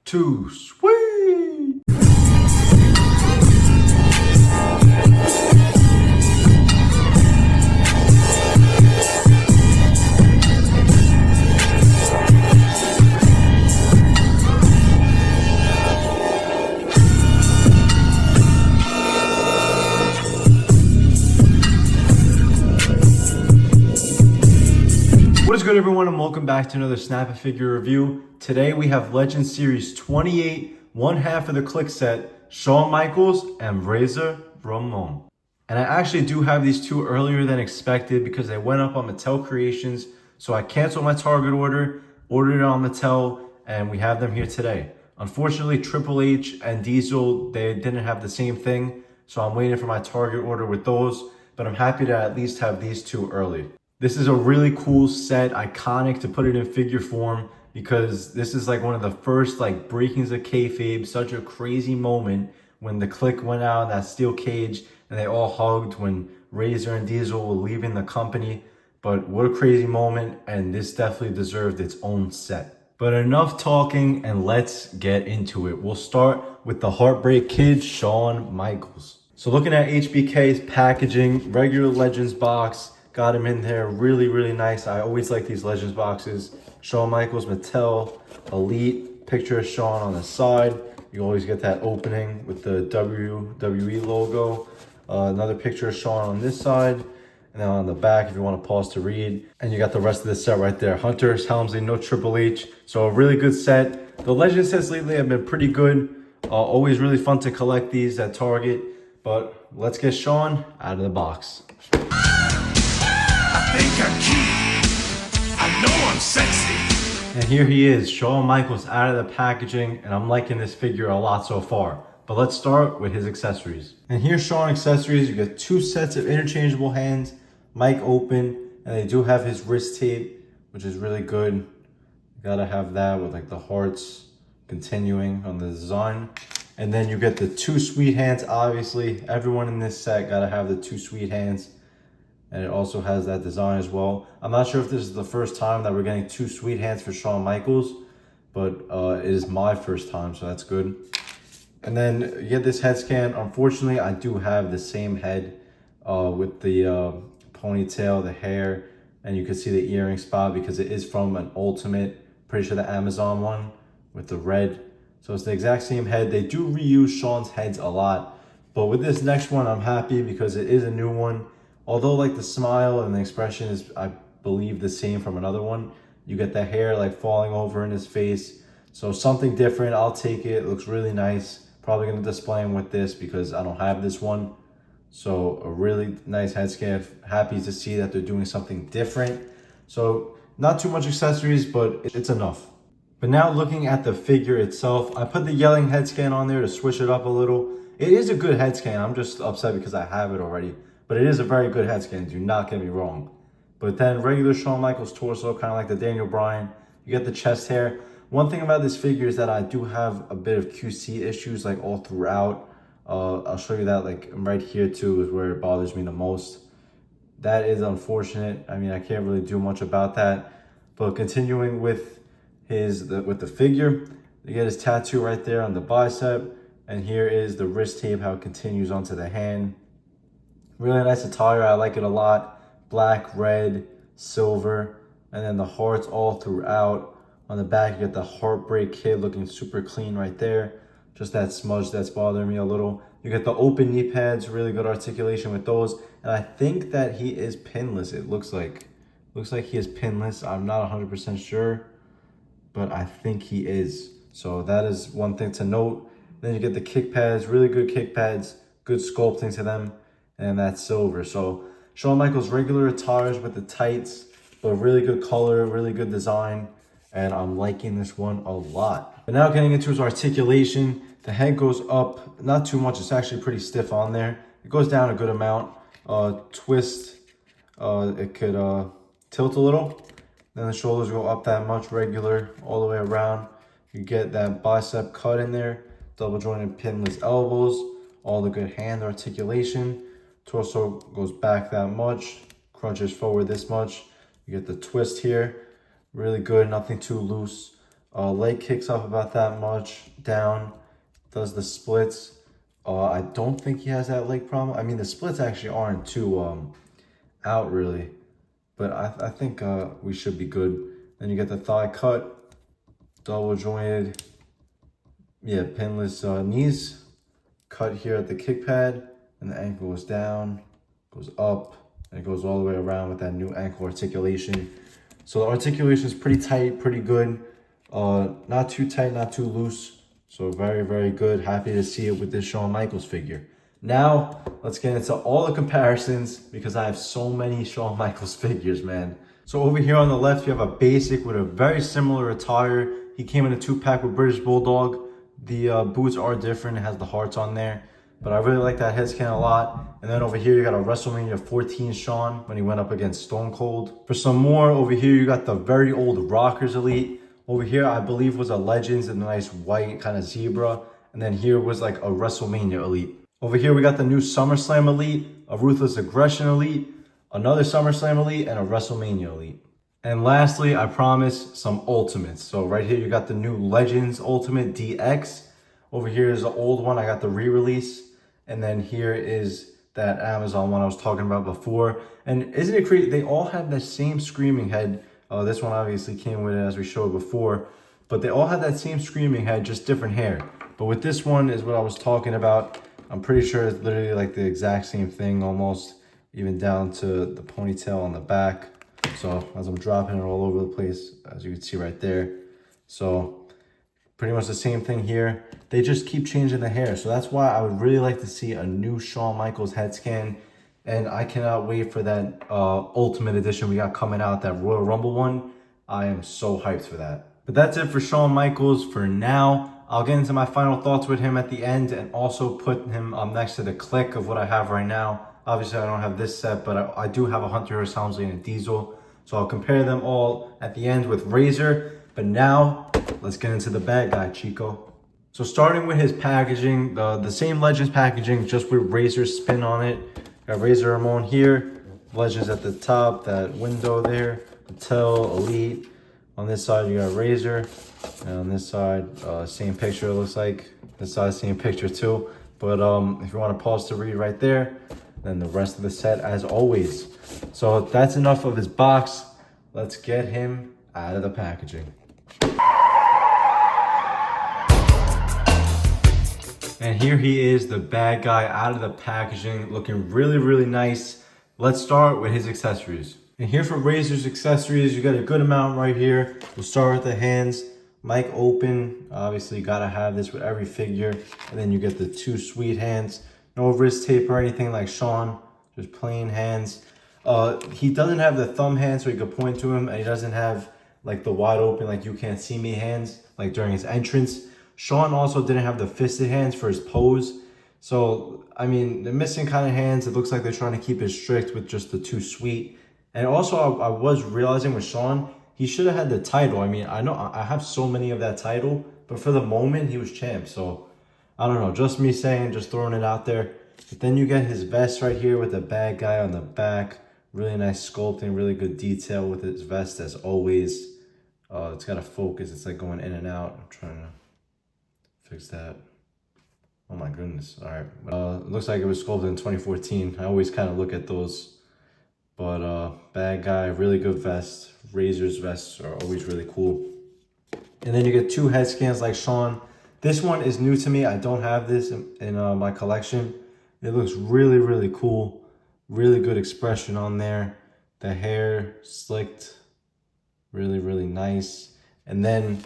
Too sweet. What is good, everyone, and welcome back to another Snap a Figure review. Today we have Legends Series 28, one half of the Kliq set, Shawn Michaels and Ramon. And I actually do have these two earlier than expected because they went up on Mattel Creations. So I canceled my Target ordered it on Mattel, and we have them here today. Unfortunately, Triple H and Diesel, they didn't have the same thing. So I'm waiting for my Target order with those, but I'm happy to at least have these two early. This is a really cool set, iconic to put it in figure form because this is like one of the first like breakings of kayfabe, such a crazy moment when the Kliq went out in that steel cage and they all hugged when Razor and Diesel were leaving the company. But what a crazy moment, and this definitely deserved its own set. But enough talking and let's get into it. We'll start with the Heartbreak Kid, Shawn Michaels. So looking at HBK's packaging, regular Legends box, got him in there, really nice. I always like these Legends boxes. Shawn Michaels, Mattel, Elite, picture of Shawn on the side. You always get that opening with the WWE logo. Another picture of Shawn on this side. And then on the back, if you want to pause to read. And you got the rest of the set right there. Hunters, Helmsley, no Triple H. So a really good set. The Legends sets lately have been pretty good. Always really fun to collect these at Target. But let's get Shawn out of the box. I think I'm cute. I know I'm sexy. And here he is, Shawn Michaels out of the packaging, and I'm liking this figure a lot so far. But let's start with his accessories. And here's Shawn accessories. You get two sets of interchangeable hands, mic open, and they do have his wrist tape, which is really good. You gotta have that with like the hearts continuing on the design. And then you get the two sweet hands, obviously. Everyone in this set gotta have the two sweet hands. And it also has that design as well. I'm not sure if this is the first time that we're getting two sweet hands for Shawn Michaels, but it is my first time, so that's good. And then you get this head scan. Unfortunately, I do have the same head with the ponytail, the hair, and you can see the earring spot because it is from an Ultimate, pretty sure the Amazon one with the red. So it's the exact same head. They do reuse Shawn's heads a lot, but with this next one, I'm happy because it is a new one. Although like the smile and the expression is, I believe, the same from another one. You get the hair like falling over in his face. So something different, I'll take it. It looks really nice. Probably gonna display him with this because I don't have this one. So a really nice head scan. Happy to see that they're doing something different. So not too much accessories, but it's enough. But now looking at the figure itself, I put the yelling head scan on there to switch it up a little. It is a good head scan. I'm just upset because I have it already. But it is a very good head scan, do not get me wrong. But then regular Shawn Michaels torso, kind of like the Daniel Bryan. You get the chest hair. One thing about this figure is that I do have a bit of QC issues like all throughout. I'll show you that like right here too is where it bothers me the most. That is unfortunate. I mean, I can't really do much about that. But continuing with the figure, you get his tattoo right there on the bicep. And here is the wrist tape, how it continues onto the hand. Really nice attire, I like it a lot. Black, red, silver, and then the hearts all throughout. On the back, you get the Heartbreak Kid looking super clean right there. Just that smudge that's bothering me a little. You get the open knee pads, really good articulation with those. And I think that he is pinless, it looks like. Looks like he is pinless, I'm not 100% sure, but I think he is. So that is one thing to note. Then you get the kick pads, really good kick pads, good sculpting to them. And that's silver. So Shawn Michaels regular attires with the tights, but really good color, really good design, and I'm liking this one a lot. But now getting into his articulation, the head goes up, not too much, it's actually pretty stiff on there. It goes down a good amount. Twist, it could tilt a little. Then the shoulders go up that much, regular, all the way around. You get that bicep cut in there, double jointed pinless elbows, all the good hand articulation. Torso goes back that much, crunches forward this much. You get the twist here, really good, nothing too loose. Leg kicks up about that much down. Does the splits. I don't think he has that leg problem. I mean, the splits actually aren't too out really, but I think we should be good. Then you get the thigh cut, double jointed, yeah, pinless knees, cut here at the kick pad, and the ankle goes down, goes up, and it goes all the way around with that new ankle articulation. So the articulation is pretty tight, pretty good. Not too tight, not too loose. So very, very good. Happy to see it with this Shawn Michaels figure. Now, let's get into all the comparisons because I have so many Shawn Michaels figures, man. So over here on the left, you have a basic with a very similar attire. He came in a 2-pack with British Bulldog. The boots are different. It has the hearts on there. But I really like that head scan a lot. And then over here, you got a WrestleMania 14 Shawn when he went up against Stone Cold. For some more, over here, you got the very old Rockers Elite. Over here, I believe was a Legends in a nice white kind of zebra. And then here was like a WrestleMania Elite. Over here, we got the new SummerSlam Elite, a Ruthless Aggression Elite, another SummerSlam Elite, and a WrestleMania Elite. And lastly, I promise, some Ultimates. So right here, you got the new Legends Ultimate DX. Over here is the old one. I got the re-release. And then here is that Amazon one I was talking about before. And isn't it crazy? They all have the same screaming head. This one obviously came with it as we showed before. But they all have that same screaming head, just different hair. But with this one is what I was talking about. I'm pretty sure it's literally like the exact same thing almost. Even down to the ponytail on the back. So as I'm dropping it all over the place, as you can see right there. So pretty much the same thing here. They just keep changing the hair. So that's why I would really like to see a new Shawn Michaels head scan. And I cannot wait for that Ultimate Edition we got coming out, that Royal Rumble one. I am so hyped for that. But that's it for Shawn Michaels for now. I'll get into my final thoughts with him at the end and also put him next to the Kliq of what I have right now. Obviously, I don't have this set, but I do have a Hunter S. Helmsley and a Diesel. So I'll compare them all at the end with Razor. But now, let's get into the bad guy, Chico. So starting with his packaging, the same Legends packaging, just with Razor's spin on it. Got Razor Ramon here, Legends at the top, that window there, Mattel, Elite. On this side, you got Razor. And on this side, same picture, it looks like. This side, same picture too. But if you want to pause to read right there, then the rest of the set as always. So that's enough of his box. Let's get him out of the packaging. And here he is, the bad guy out of the packaging, looking really, really nice. Let's start with his accessories. And here for Razor's accessories, you got a good amount right here. We'll start with the hands. Mic open, obviously gotta have this with every figure. And then you get the 2 sweet hands. No wrist tape or anything like Shawn, just plain hands. He doesn't have the thumb hand so you could point to him, and he doesn't have like the wide open, like you can't see me hands, like during his entrance. Shawn also didn't have the fisted hands for his pose. So, I mean, the missing kind of hands, it looks like they're trying to keep it strict with just the 2 sweet. And also, I was realizing with Shawn, he should have had the title. I mean, I know I have so many of that title, but for the moment, he was champ. So, I don't know, just me saying, just throwing it out there. But then you get his vest right here with the bad guy on the back. Really nice sculpting, really good detail with his vest as always. It's got a focus, it's like going in and out. I'm trying to fix that. Oh my goodness, all right. It looks like it was sculpted in 2014. I always kind of look at those. But bad guy, really good vest. Razor's vests are always really cool. And then you get 2 head scans like Shawn. This one is new to me. I don't have this in my collection. It looks really, really cool. Really good expression on there. The hair slicked. Really, really nice. And then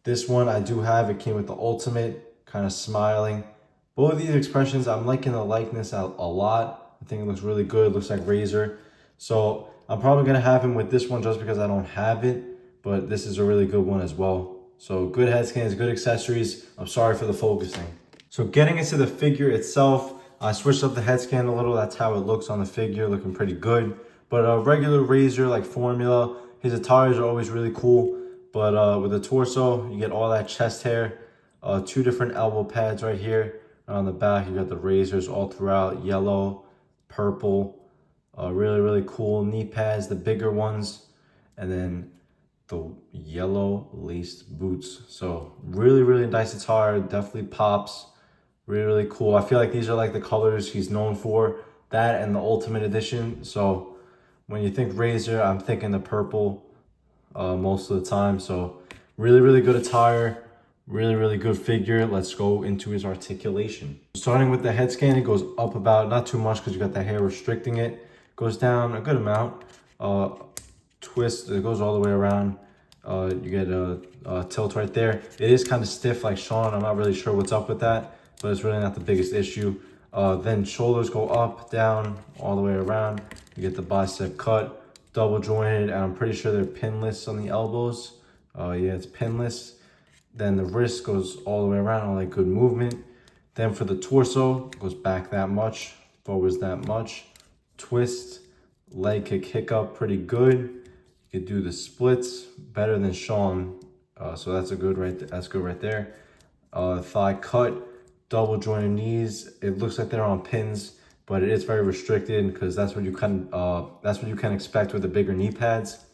this one I do have. It came with the Ultimate, kind of smiling. Both of these expressions, I'm liking the likeness a lot. I think it looks really good. It looks like Razor. So I'm probably going to have him with this one just because I don't have it. But this is a really good one as well. So good head scans, good accessories. I'm sorry for the focusing. So getting into the figure itself, I switched up the head scan a little. That's how it looks on the figure, looking pretty good. But a regular Razor like formula, his attires are always really cool. But with the torso, you get all that chest hair. 2 different elbow pads right here. On the back, you got the Razors all throughout, yellow, purple. Really, really cool. Knee pads, the bigger ones. And then the yellow laced boots. So really, really nice attire, definitely pops. Really, really cool. I feel like these are like the colors he's known for, that and the Ultimate Edition. So when you think Razor, I'm thinking the purple most of the time. So really, really good attire, really, really good figure. Let's go into his articulation. Starting with the head scan, it goes up about, not too much because you got the hair restricting it. Goes down a good amount. Twist, it goes all the way around. You get a tilt right there. It is kind of stiff like Shawn. I'm not really sure what's up with that, but it's really not the biggest issue. Then shoulders go up, down, all the way around. You get the bicep cut, double jointed, and I'm pretty sure they're pinless on the elbows. Yeah, it's pinless. Then the wrist goes all the way around, all that good movement. Then for the torso, goes back that much, forwards that much. Twist, leg kick, kick up, pretty good. You could do the splits better than Shawn, so that's good right there. Thigh cut, double jointed knees. It looks like they're on pins, but it is very restricted because that's what you can expect with the bigger knee pads.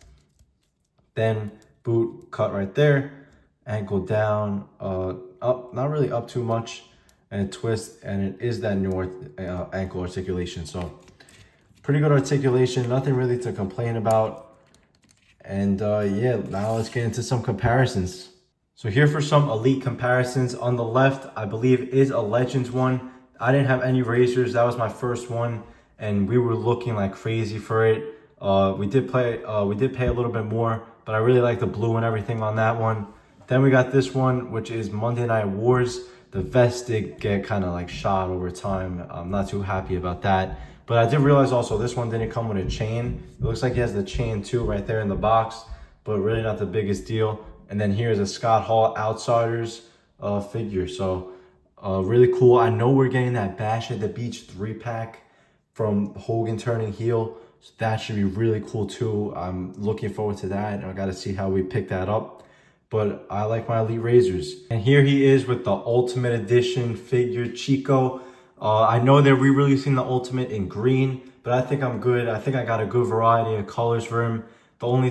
Then boot cut right there, ankle down, up, not really up too much, and twist, and it is that new ankle articulation. So pretty good articulation, nothing really to complain about. And yeah, now let's get into some comparisons. So here for some elite comparisons. On the left, I believe is a Legends one. I didn't have any razors. That was my first one, and we were looking like crazy for it. We did pay a little bit more, but I really like the blue and everything on that one. Then we got this one, which is Monday Night Wars. The vest did get kind of like shot over time. I'm not too happy about that. But I did realize also this one didn't come with a chain. It looks like he has the chain too right there in the box, but really not the biggest deal. And then here's a Scott Hall Outsiders figure. So really cool. I know we're getting that Bash at the Beach 3-pack from Hogan turning heel. So that should be really cool too. I'm looking forward to that. I got to see how we pick that up. But I like my Elite Razors. And here he is with the Ultimate Edition figure, Chico. I know they're re-releasing the Ultimate in green, but I think I'm good. I think I got a good variety of colors for him. The only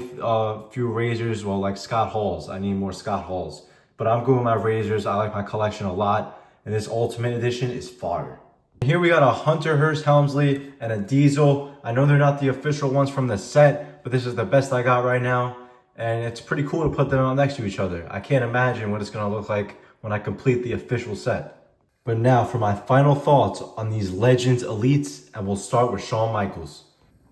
few razors, well, like Scott Halls. I need more Scott Halls. But I'm good with my razors. I like my collection a lot. And this Ultimate Edition is fire. Here we got a Hunter Hearst Helmsley and a Diesel. I know they're not the official ones from the set, but this is the best I got right now. And it's pretty cool to put them on next to each other. I can't imagine what it's going to look like when I complete the official set. But now for my final thoughts on these Legends Elites, and we'll start with Shawn Michaels.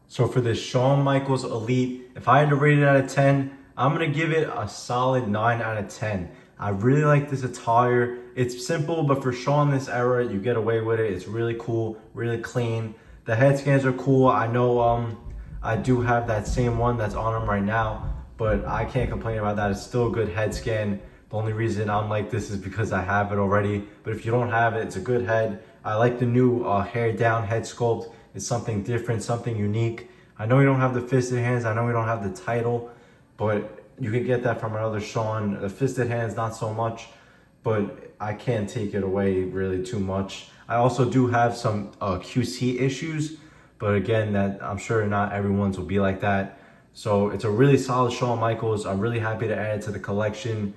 So for this Shawn Michaels Elite, if I had to rate it out of 10, I'm going to give it a solid 9 out of 10. I really like this attire. It's simple, but for Shawn this era, you get away with it. It's really cool, really clean. The head scans are cool. I know I do have that same one that's on him right now, but I can't complain about that. It's still a good head scan. The only reason I'm like this is because I have it already. But if you don't have it, it's a good head. I like the new hair down head sculpt. It's something different, something unique. I know we don't have the fisted hands. I know we don't have the title, but you can get that from another Shawn. The fisted hands, not so much, but I can't take it away really too much. I also do have some QC issues, but again, that I'm sure not everyone's will be like that. So it's a really solid Shawn Michaels. I'm really happy to add it to the collection.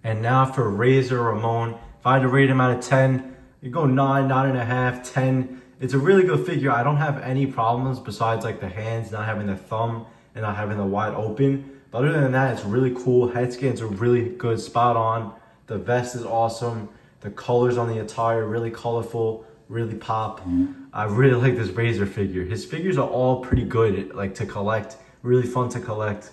And now for Razor Ramon, if I had to rate him out of 10, you go 9, 9.5, 10. It's a really good figure. I don't have any problems besides like the hands, not having the thumb and not having the wide open. But other than that, it's really cool. Head scans are really good, spot on. The vest is awesome. The colors on the attire, really colorful, really pop. I really like this Razor figure. His figures are all pretty good, like to collect, really fun to collect.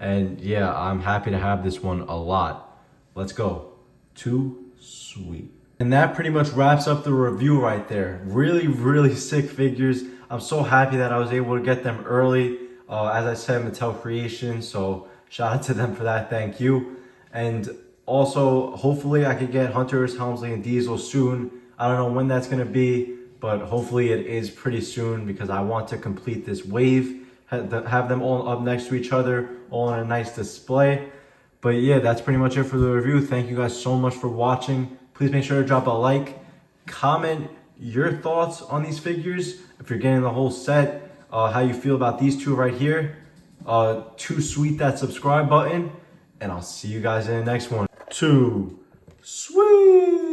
And yeah, I'm happy to have this one a lot. Let's go. Too sweet. And that pretty much wraps up the review right there. Really, really sick figures. I'm so happy that I was able to get them early. As I said, Mattel Creation, so shout out to them for that. Thank you. And also, hopefully I could get Hunter Hearst Helmsley and Diesel soon. I don't know when that's going to be, but hopefully it is pretty soon because I want to complete this wave, have them all up next to each other, all in a nice display. But yeah, that's pretty much it for the review. Thank you guys so much for watching. Please make sure to drop a like, comment your thoughts on these figures. If you're getting the whole set, how you feel about these two right here. Too sweet that subscribe button, and I'll see you guys in the next one. Too sweet.